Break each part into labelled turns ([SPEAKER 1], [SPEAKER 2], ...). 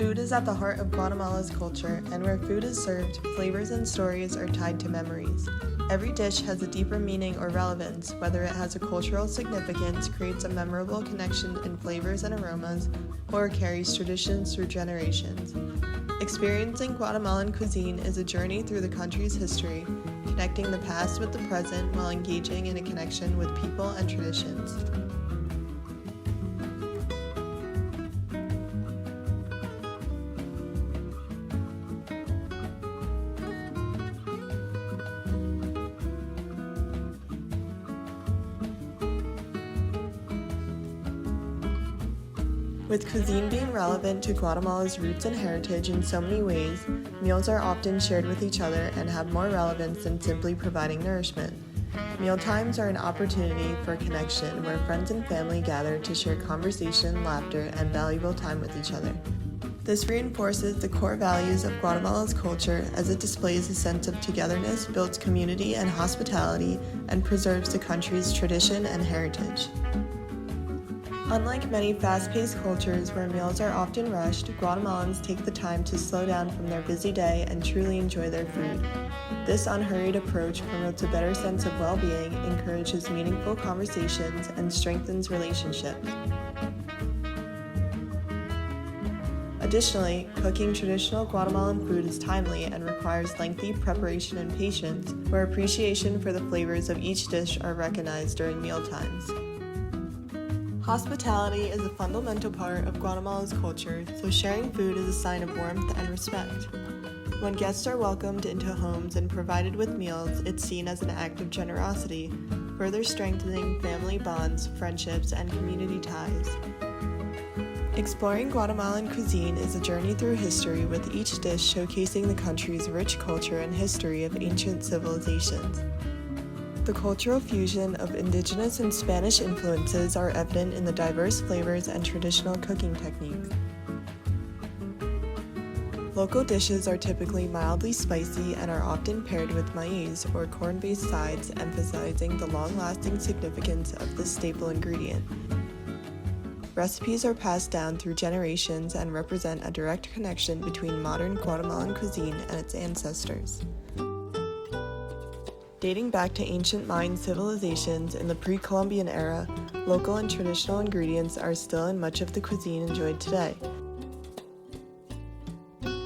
[SPEAKER 1] Food is at the heart of Guatemala's culture, and where food is served, flavors and stories are tied to memories. Every dish has a deeper meaning or relevance, whether it has a cultural significance, creates a memorable connection in flavors and aromas, or carries traditions through generations. Experiencing Guatemalan cuisine is a journey through the country's history, connecting the past with the present while engaging in a connection with people and traditions. With cuisine being relevant to Guatemala's roots and heritage in so many ways, meals are often shared with each other and have more relevance than simply providing nourishment. Mealtimes are an opportunity for connection where friends and family gather to share conversation, laughter, and valuable time with each other. This reinforces the core values of Guatemala's culture as it displays a sense of togetherness, builds community and hospitality, and preserves the country's tradition and heritage. Unlike many fast-paced cultures where meals are often rushed, Guatemalans take the time to slow down from their busy day and truly enjoy their food. This unhurried approach promotes a better sense of well-being, encourages meaningful conversations, and strengthens relationships. Additionally, cooking traditional Guatemalan food is timely and requires lengthy preparation and patience, where appreciation for the flavors of each dish are recognized during mealtimes. Hospitality is a fundamental part of Guatemala's culture, so sharing food is a sign of warmth and respect. When guests are welcomed into homes and provided with meals, it's seen as an act of generosity, further strengthening family bonds, friendships, and community ties. Exploring Guatemalan cuisine is a journey through history, with each dish showcasing the country's rich culture and history of ancient civilizations. The cultural fusion of Indigenous and Spanish influences are evident in the diverse flavors and traditional cooking techniques. Local dishes are typically mildly spicy and are often paired with maize or corn-based sides, emphasizing the long-lasting significance of this staple ingredient. Recipes are passed down through generations and represent a direct connection between modern Guatemalan cuisine and its ancestors. Dating back to ancient Mayan civilizations in the pre-Columbian era, local and traditional ingredients are still in much of the cuisine enjoyed today.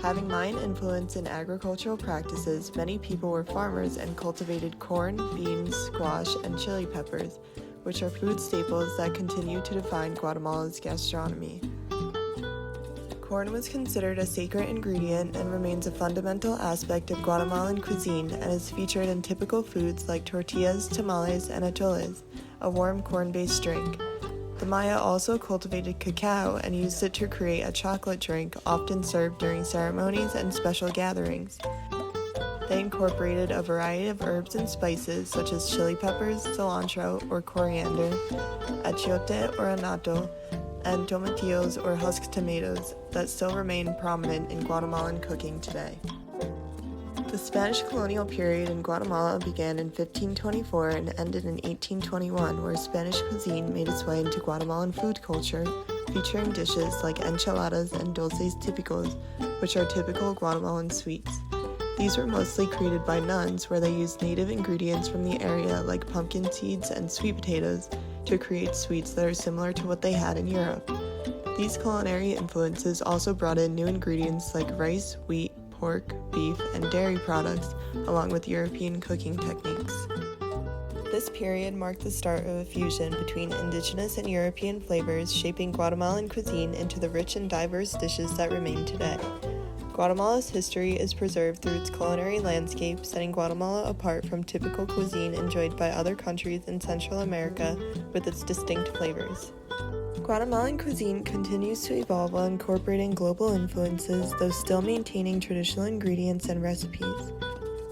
[SPEAKER 1] Having Mayan influence in agricultural practices, many people were farmers and cultivated corn, beans, squash, and chili peppers, which are food staples that continue to define Guatemala's gastronomy. Corn was considered a sacred ingredient and remains a fundamental aspect of Guatemalan cuisine and is featured in typical foods like tortillas, tamales, and atoles, a warm corn-based drink. The Maya also cultivated cacao and used it to create a chocolate drink often served during ceremonies and special gatherings. They incorporated a variety of herbs and spices such as chili peppers, cilantro or coriander, achiote or anato, and tomatillos or husked tomatoes that still remain prominent in Guatemalan cooking today. The Spanish colonial period in Guatemala began in 1524 and ended in 1821, where Spanish cuisine made its way into Guatemalan food culture, featuring dishes like enchiladas and dulces típicos, which are typical Guatemalan sweets. These were mostly created by nuns, where they used native ingredients from the area like pumpkin seeds and sweet potatoes to create sweets that are similar to what they had in Europe. These culinary influences also brought in new ingredients like rice, wheat, pork, beef, and dairy products, along with European cooking techniques. This period marked the start of a fusion between indigenous and European flavors, shaping Guatemalan cuisine into the rich and diverse dishes that remain today. Guatemala's history is preserved through its culinary landscape, setting Guatemala apart from typical cuisine enjoyed by other countries in Central America with its distinct flavors. Guatemalan cuisine continues to evolve while incorporating global influences, though still maintaining traditional ingredients and recipes.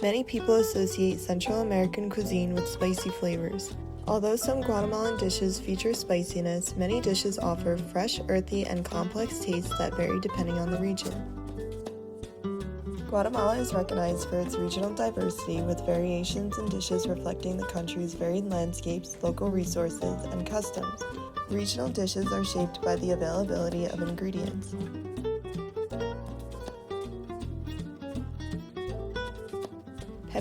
[SPEAKER 1] Many people associate Central American cuisine with spicy flavors. Although some Guatemalan dishes feature spiciness, many dishes offer fresh, earthy, and complex tastes that vary depending on the region. Guatemala is recognized for its regional diversity, with variations in dishes reflecting the country's varied landscapes, local resources, and customs. Regional dishes are shaped by the availability of ingredients.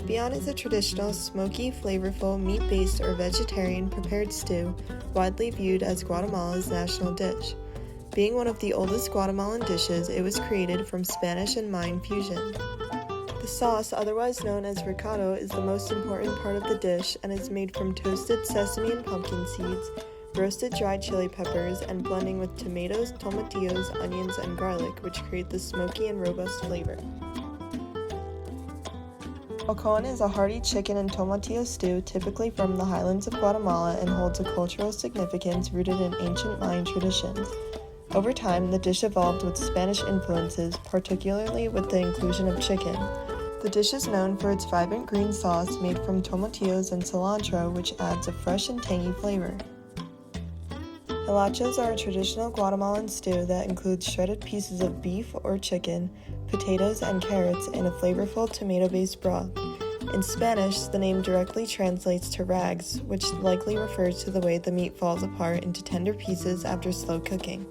[SPEAKER 1] Pepian is a traditional, smoky, flavorful, meat-based or vegetarian prepared stew, widely viewed as Guatemala's national dish. Being one of the oldest Guatemalan dishes, it was created from Spanish and Mayan fusion. The sauce, otherwise known as recado, is the most important part of the dish and is made from toasted sesame and pumpkin seeds, roasted dried chili peppers, and blending with tomatoes, tomatillos, onions, and garlic, which create the smoky and robust flavor. Ocon is a hearty chicken and tomatillo stew typically from the highlands of Guatemala and holds a cultural significance rooted in ancient Mayan traditions. Over time, the dish evolved with Spanish influences, particularly with the inclusion of chicken. The dish is known for its vibrant green sauce made from tomatillos and cilantro, which adds a fresh and tangy flavor. Hilachos are a traditional Guatemalan stew that includes shredded pieces of beef or chicken, potatoes, and carrots in a flavorful tomato-based broth. In Spanish, the name directly translates to rags, which likely refers to the way the meat falls apart into tender pieces after slow cooking.